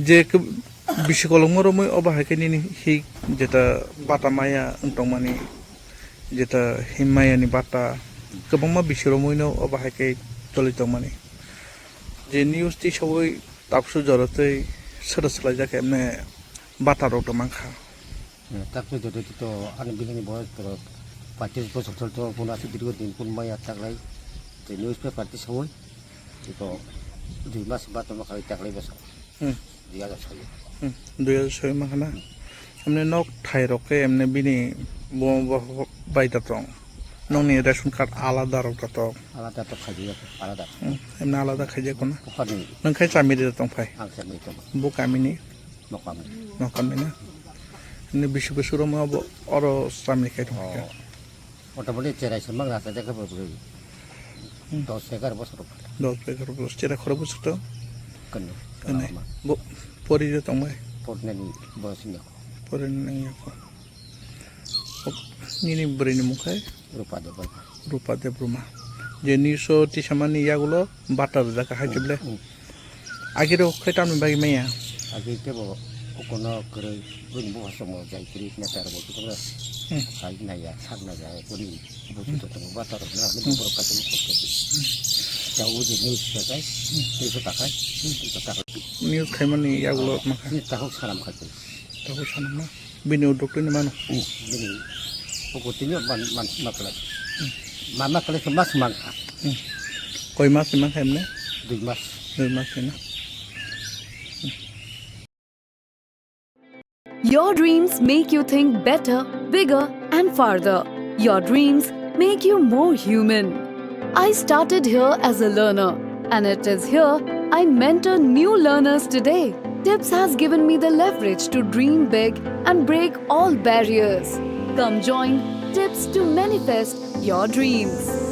যে বিশ্বকলমরমই অবাহাयखायनि हि যেটা বাটা মায়া দंमानि যেটা हिमायानि बाटा गोबांमा बिसोरमैनो अबाहायखाय दलितमानि जे निउस ति सबै तापसु जरतै सरसलाय जाके एमने बाटा रक्त मांखा तापसु जरतै तो आन बिनि बयस पर 25 বছর তো পুনাসি দীর্ঘদিন পুনমায়া থাকলাই যে নিউজ পেপার তি সबै তো 2 মাস বাটা মাখাই থাকলাই বছর 2006 माखना हमने नक थाइरके एमने बिनि बायदा दं नंनि रेशन कार्ड आलादा रक्ता दं तो खाजिया आलादा एमने आलादा खाजिया कोना पखानि नोंखाय चामिरि दं फाय आं सामि दं बुकामिनि नकामिना ने बिसु बिसुरो मा अरो चामिखाय दं मोटामुटी 400 मांग रासा जाका बबुरै 10-11 বছর 10-11 বছর চেরা খরব বছর তো কন্নে পরিজে দंबाय পড়নানি বয়সনি পরিনানি নিনি বরিনি মুখাय रूपा देब्रुमा जे निउसो तिसामानि यागुलो बाटार जाका हाइजोबले आगिरो खैतामनि बागि माया आगे केबो कोकोनो करे बुन बसमो जायफ्रि नेतार बसुतोरा साइ नाया सागना जाय पुरि बसुतो बाटार ना बर कातनि खस्ति जाउ जे निउस जाय निउस ताखाय निउस खायमानि यागुलो माखासे ताखौ साराम खाय ताखौ सानामा बिनि डक्टरनि मानो बिनि पकतिनि मान माकला Mama kalau kemas mangka. Koi mas emang hemne? 2 mas. 2 mas na. Your dreams make you think better, bigger and farther. Your dreams make you more human. I started here as a learner and it is here I mentor new learners today. TIPS has given me the leverage to dream big and break all barriers. Come join TIPS to manifest your dreams.